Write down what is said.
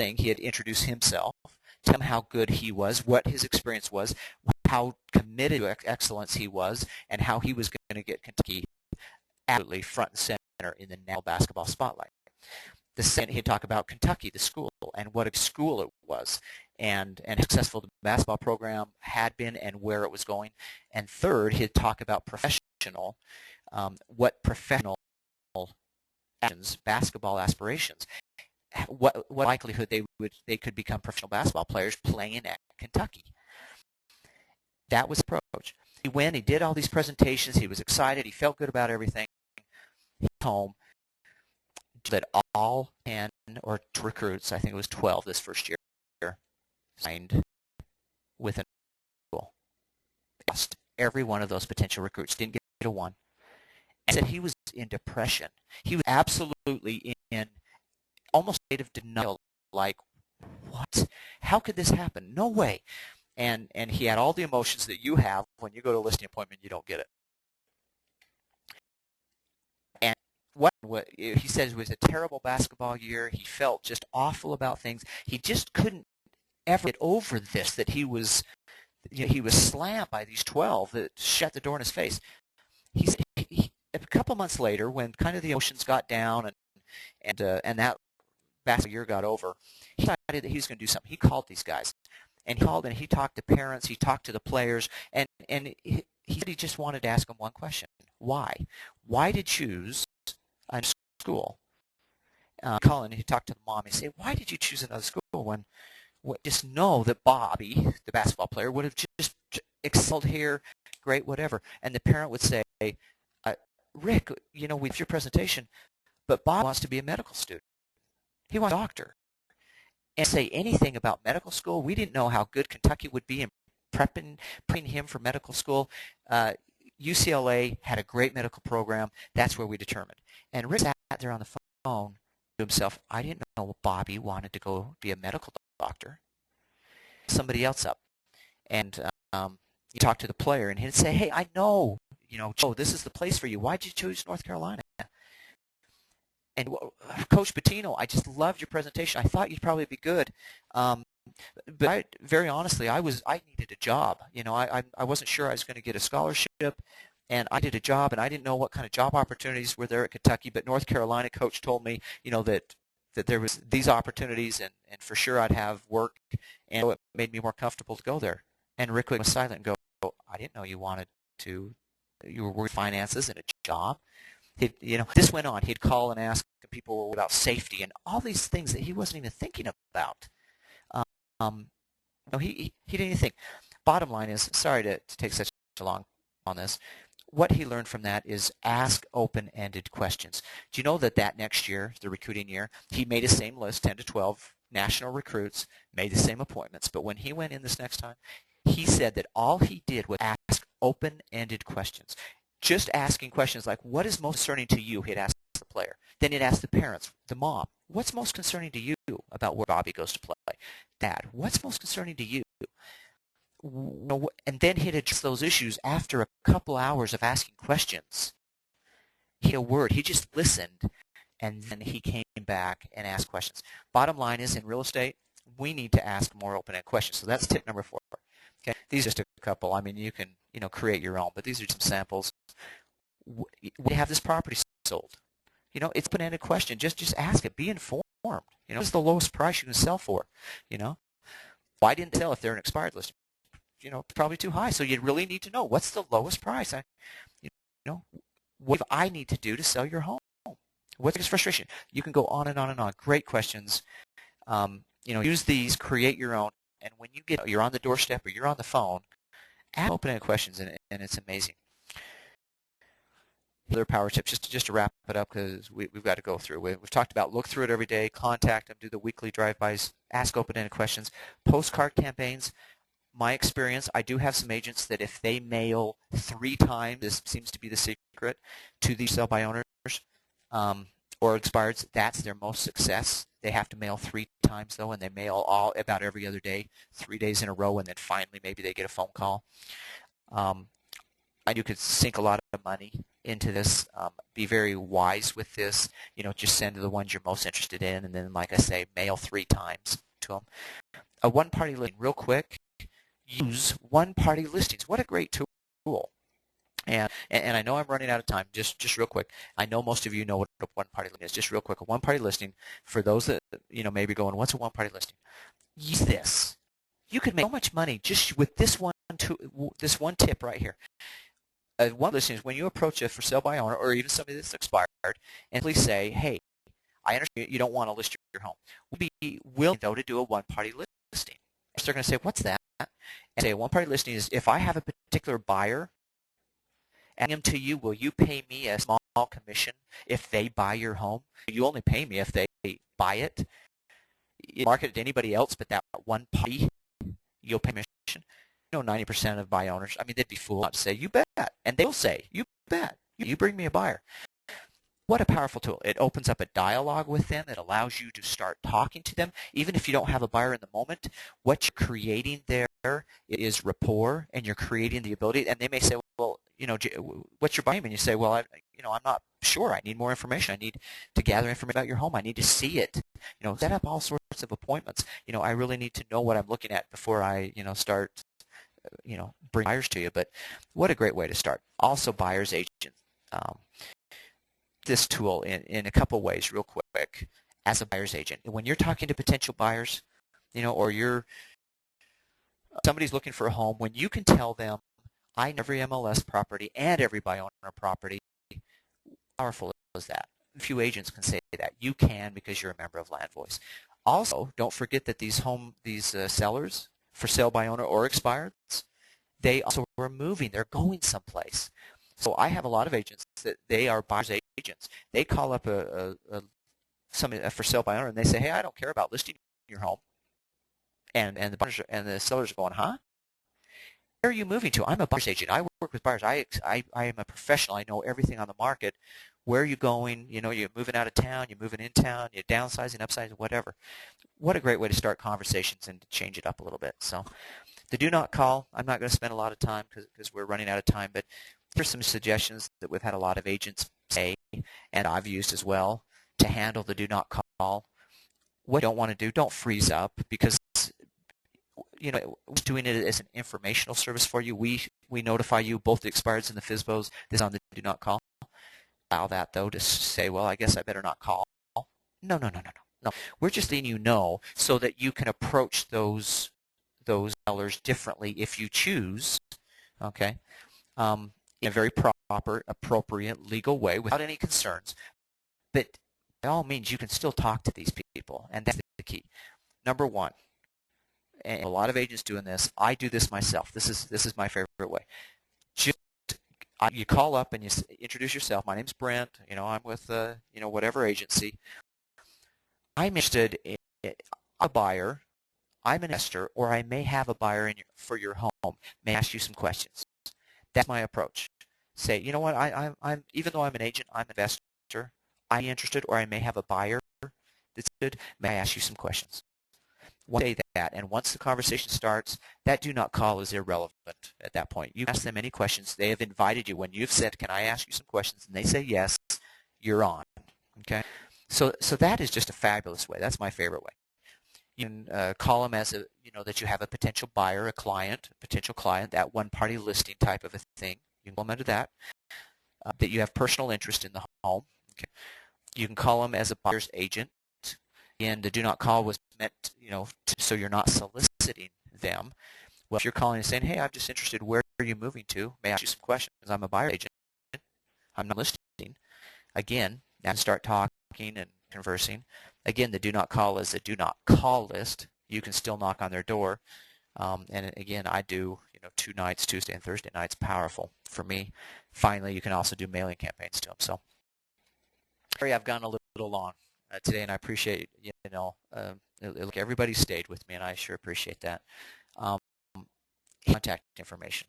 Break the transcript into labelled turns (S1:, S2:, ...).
S1: thing, he had introduced himself, tell him how good he was, what his experience was, how committed to excellence he was, and how he was going to get Kentucky absolutely front and center in the national basketball spotlight. The second, he'd talk about Kentucky, the school, and what a school it was, and how successful the basketball program had been and where it was going. And third, he'd talk about what professional basketball aspirations, what likelihood they could become professional basketball players playing at Kentucky. That was the approach. He went, he did all these presentations, he was excited, he felt good about everything. He came home, that all 10 or 2 recruits, I think it was 12 this first year, signed with an school. Lost every one of those potential recruits, didn't get a one. And said he was in depression. He was absolutely in almost a state of denial, like, what? How could this happen? No way. And he had all the emotions that you have when you go to a listing appointment, you don't get it. And what he said, it was a terrible basketball year. He felt just awful about things. He just couldn't ever get over this, that he was slammed by these 12 that shut the door in his face. He said a couple months later, when kind of the emotions got down and that basketball year got over, he decided that he was going to do something. He called these guys, and he talked to parents, he talked to the players, and he said he just wanted to ask them one question: why? Why did you choose a school? Colin, he talked to the mom. He said, "Why did you choose another school when just know that Bobby, the basketball player, would have just excelled here, great, whatever?" And the parent would say, "Rick, we did your presentation, but Bob wants to be a medical student. He wants a doctor." And say anything about medical school, we didn't know how good Kentucky would be in prepping him for medical school. UCLA had a great medical program. That's where we determined. And Rick sat there on the phone to himself, I didn't know Bobby wanted to go be a medical doctor. Somebody else up. And you talk to the player, and he'd say, hey, I know, Joe, this is the place for you. Why'd you choose North Carolina? And Coach Bettino, I just loved your presentation. I thought you'd probably be good. But very honestly, I needed a job. I wasn't sure I was going to get a scholarship, and I did a job, and I didn't know what kind of job opportunities were there at Kentucky. But North Carolina coach told me, that there was these opportunities, and for sure I'd have work, and it made me more comfortable to go there. And Rick was silent and go, I didn't know you were worried finances and a job. This went on. He'd call and ask people about safety and all these things that he wasn't even thinking about. He didn't even think. Bottom line is, sorry to take such long on this, what he learned from that is ask open-ended questions. Do you know that next year, the recruiting year, he made the same list, 10 to 12 national recruits, made the same appointments, but when he went in this next time, he said that all he did was ask open-ended questions. Just asking questions like, what is most concerning to you? He'd ask the player. Then he'd ask the parents, the mom, what's most concerning to you about where Bobby goes to play? Dad, what's most concerning to you? And then he'd address those issues after a couple hours of asking questions. He just listened, and then he came back and asked questions. Bottom line is, in real estate, we need to ask more open-ended questions. So that's tip number 4. Okay, these are just a couple. I mean, you can create your own, but these are some samples. We have this property sold. It's an open-ended question. Just ask it. Be informed. What's the lowest price you can sell for? Why didn't they sell if they're an expired listing? Probably too high. So you really need to know what's the lowest price. What do I need to do to sell your home? What's your frustration? You can go on and on and on. Great questions. Use these. Create your own. And when you're on the doorstep or you're on the phone, ask open-ended questions, and it's amazing. Other power tips, just to wrap it up, because we've got to go through. We've talked about look through it every day, contact them, do the weekly drive-bys, ask open-ended questions. Postcard campaigns, my experience, I do have some agents that if they mail 3 times, this seems to be the secret, to these sell-by owners or expireds, that's their most success. They have to mail 3 times, though, and they mail all about every other day, 3 days in a row, and then finally maybe they get a phone call. You could sink a lot of money into this. Be very wise with this. Just send to the ones you're most interested in, and then, like I say, mail 3 times to them. A one-party listing, real quick. Use one-party listings. What a great tool. And I know I'm running out of time. Just real quick. I know most of you know what a one-party listing is. Just real quick, a one-party listing, for those that maybe going, what's a one-party listing? Use this. You could make so much money just with this one tip right here. One listing is when you approach a for sale by owner or even somebody that's expired, and please say, hey, I understand you don't want to list your home. We'll be willing, though, to do a one-party listing. So they're going to say, what's that? And say a one-party listing is if I have a particular buyer and them to you, will you pay me a small commission if they buy your home? You only pay me if they buy it. You market it to anybody else but that one party, you'll pay commission. 90% of buy owners, they'd be fooled not to say, you bet. And they'll say, you bet. You bring me a buyer. What a powerful tool. It opens up a dialogue with them. It allows you to start talking to them. Even if you don't have a buyer in the moment, what you're creating there is rapport, and you're creating the ability. And they may say, well, what's your buying? And you say, well, I'm not sure. I need more information. I need to gather information about your home. I need to see it. Set up all sorts of appointments. I really need to know what I'm looking at before I, start, bring buyers to you. But what a great way to start. Also, buyer's agent. This tool in a couple ways real quick as a buyer's agent. When you're talking to potential buyers, or somebody's looking for a home, when you can tell them, I know every MLS property and every buy owner property, how powerful is that? Few agents can say that. You can because you're a member of Land Voice. Also, don't forget that these sellers, for sale by owner or expired, they also are moving. They're going someplace. So I have a lot of agents that they are buyer's agents. They call up somebody for sale by owner, and they say, hey, I don't care about listing your home. And the buyers and the sellers are going, huh? Where are you moving to? I'm a buyer's agent. I work with buyers. I am a professional. I know everything on the market. Where are you going? You're moving out of town. You're moving in town. You're downsizing, upsizing, whatever. What a great way to start conversations and to change it up a little bit. So the do not call, I'm not going to spend a lot of time because we're running out of time, but here's some suggestions that we've had a lot of agents say, and I've used as well, to handle the do not call. What you don't want to do, don't freeze up, because doing it as an informational service for you. We notify you, both the expireds and the Fsbos, this is on the do not call. Allow that, though, to say, well, I guess I better not call. No. We're just letting you know so that you can approach those sellers differently if you choose, okay, in a very proper, appropriate, legal way without any concerns. But by all means, you can still talk to these people, and that's the key. Number one, and a lot of agents doing this, I do this myself. This is my favorite way. You call up and you introduce yourself. My name's Brent. I'm with whatever agency. I'm interested in a buyer. I'm an investor, or I may have a buyer for your home. May I ask you some questions? That's my approach. Say, you know what? I'm even though I'm an agent, I'm an investor. I'm interested, or I may have a buyer that's good. May I ask you some questions? Say that, and once the conversation starts, that do not call is irrelevant at that point. You ask them any questions. They have invited you. When you've said, can I ask you some questions, and they say yes, you're on. Okay? So that is just a fabulous way. That's my favorite way. You can call them as that you have a potential buyer, a potential client, that one-party listing type of a thing. You can call them under that. That you have personal interest in the home. Okay? You can call them as a buyer's agent. And the do not call was meant, so you're not soliciting them. Well, if you're calling and saying, hey, I'm just interested, where are you moving to? May I ask you some questions? I'm a buyer agent. I'm not listing. Again, now start talking and conversing. Again, the do not call is a do not call list. You can still knock on their door. And again, I do, 2 nights, Tuesday and Thursday nights, powerful for me. Finally, you can also do mailing campaigns to them. So, sorry, I've gone a little long today, and I appreciate, look, everybody stayed with me, and I sure appreciate that. Contact information.